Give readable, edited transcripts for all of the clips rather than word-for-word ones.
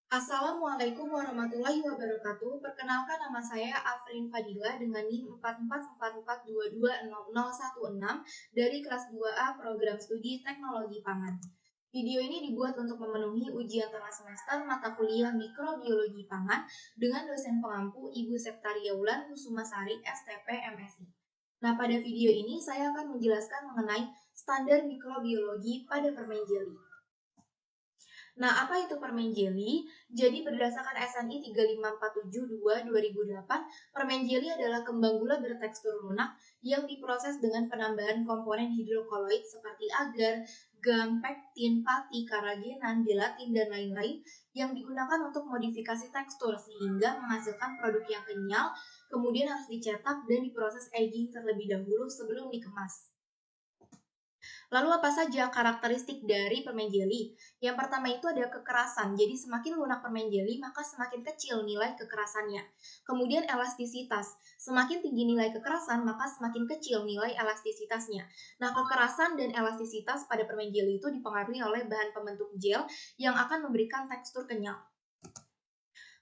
Assalamualaikum warahmatullahi wabarakatuh. Perkenalkan nama saya Afrin Fadila dengan NIM 4444220016 dari kelas 2A Program Studi Teknologi Pangan. Video ini dibuat untuk memenuhi ujian tengah semester mata kuliah Mikrobiologi Pangan dengan dosen pengampu Ibu Septaria Wulan Kusumasari STP MSI. Nah, pada video ini saya akan menjelaskan mengenai standar mikrobiologi pada permen jeli. Nah, apa itu permen jeli? Jadi berdasarkan SNI 35472-2008, permen jeli adalah kembang gula bertekstur lunak yang diproses dengan penambahan komponen hidrokoloid seperti agar, gam, pektin, pati, karagenan, gelatin, dan lain-lain yang digunakan untuk modifikasi tekstur sehingga menghasilkan produk yang kenyal, kemudian harus dicetak dan diproses aging terlebih dahulu sebelum dikemas. Lalu apa saja karakteristik dari permen jeli? Yang pertama itu ada kekerasan. Jadi semakin lunak permen jeli, maka semakin kecil nilai kekerasannya. Kemudian elastisitas. Semakin tinggi nilai kekerasan, maka semakin kecil nilai elastisitasnya. Nah, kekerasan dan elastisitas pada permen jeli itu dipengaruhi oleh bahan pembentuk gel yang akan memberikan tekstur kenyal.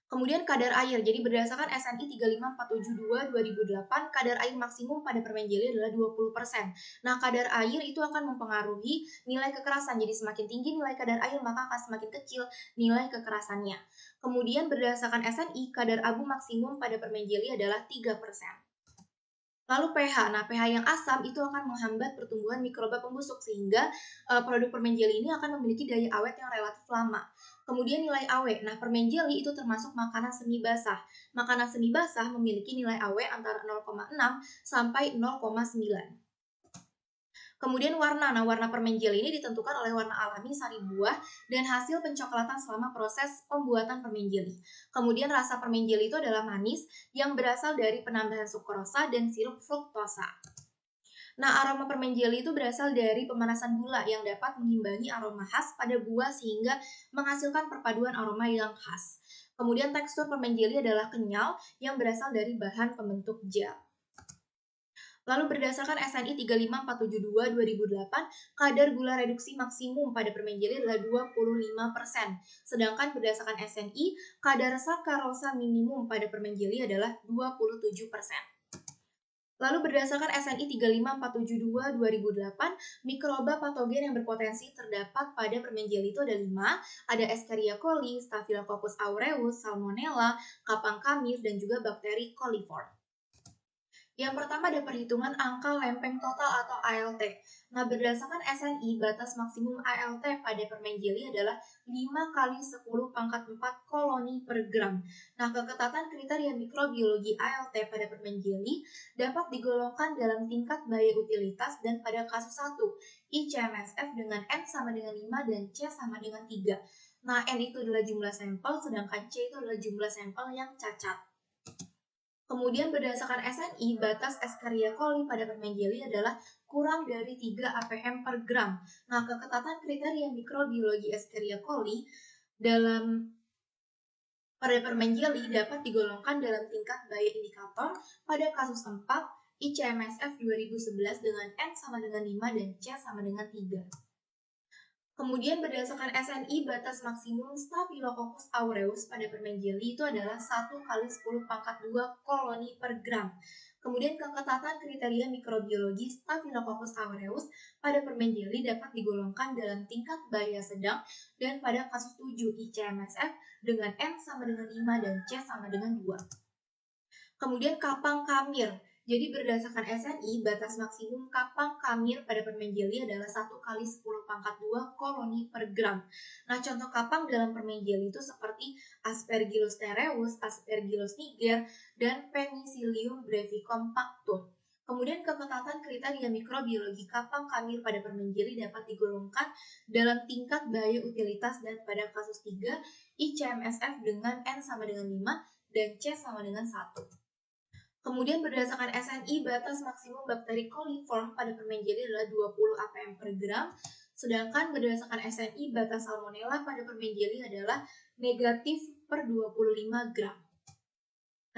Kemudian kadar air, jadi berdasarkan SNI 35472-2008, kadar air maksimum pada permen jeli adalah 20%. Nah, kadar air itu akan mempengaruhi nilai kekerasan, jadi semakin tinggi nilai kadar air maka akan semakin kecil nilai kekerasannya. Kemudian berdasarkan SNI, kadar abu maksimum pada permen jeli adalah 3%. Lalu pH, nah pH yang asam itu akan menghambat pertumbuhan mikroba pembusuk sehingga produk permen jeli ini akan memiliki daya awet yang relatif lama. Kemudian nilai AW, nah permen jeli itu termasuk makanan semi basah. Makanan semi basah memiliki nilai AW antara 0,6 sampai 0,9. Kemudian warna, nah warna permen jeli ini ditentukan oleh warna alami sari buah dan hasil pencoklatan selama proses pembuatan permen jeli. Kemudian rasa permen jeli itu adalah manis yang berasal dari penambahan sukrosa dan sirup fruktosa. Nah, aroma permen jeli itu berasal dari pemanasan gula yang dapat mengimbangi aroma khas pada buah sehingga menghasilkan perpaduan aroma yang khas. Kemudian tekstur permen jeli adalah kenyal yang berasal dari bahan pembentuk gel. Lalu berdasarkan SNI 35472-2008, kadar gula reduksi maksimum pada permen jeli adalah 25%. Sedangkan berdasarkan SNI, kadar sakarosa minimum pada permen jeli adalah 27%. Lalu berdasarkan SNI 35472-2008, mikroba patogen yang berpotensi terdapat pada permen jeli itu ada 5, ada Escherichia coli, Staphylococcus aureus, Salmonella, kapang kamir, dan juga bakteri coliform. Yang pertama ada perhitungan angka lempeng total atau ALT. Nah, berdasarkan SNI, batas maksimum ALT pada permen jeli adalah 5 kali 10 pangkat 4 koloni per gram. Nah, keketatan kriteria mikrobiologi ALT pada permen jeli dapat digolongkan dalam tingkat bahaya utilitas dan pada kasus 1, ICMSF dengan N sama dengan 5 dan C sama dengan 3. Nah, N itu adalah jumlah sampel, sedangkan C itu adalah jumlah sampel yang cacat. Kemudian berdasarkan SNI, batas Escherichia coli pada permen jeli adalah kurang dari 3 APM per gram. Nah, keketatan kriteria mikrobiologi Escherichia coli pada permen jeli dapat digolongkan dalam tingkat bahaya indikator pada kasus 4, ICMSF 2011 dengan N sama dengan 5 dan C sama dengan 3. Kemudian berdasarkan SNI, batas maksimum Staphylococcus aureus pada permen jeli itu adalah 1 kali 10 pangkat 2 koloni per gram. Kemudian keketatan kriteria mikrobiologi Staphylococcus aureus pada permen jeli dapat digolongkan dalam tingkat bahaya sedang dan pada kasus 7 ICMSF dengan N sama dengan 5 dan C sama dengan 2. Kemudian kapang kamir. Jadi berdasarkan SNI, batas maksimum kapang kamir pada permen jeli adalah 1 kali 10 pangkat 2 koloni per gram. Nah, contoh kapang dalam permen jeli itu seperti Aspergillus tereus, Aspergillus niger, dan Penicillium brevicompactum. Kemudian keketatan kriteria mikrobiologi kapang kamir pada permen jeli dapat digolongkan dalam tingkat bahaya utilitas dan pada kasus 3, ICMSF dengan N sama dengan 5 dan C sama dengan 1. Kemudian berdasarkan SNI, batas maksimum bakteri coliform pada permen jeli adalah 20 APM per gram, sedangkan berdasarkan SNI, batas salmonella pada permen jeli adalah negatif per 25 gram.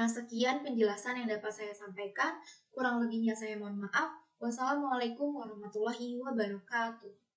Nah, sekian penjelasan yang dapat saya sampaikan. Kurang lebihnya saya mohon maaf. Wassalamualaikum warahmatullahi wabarakatuh.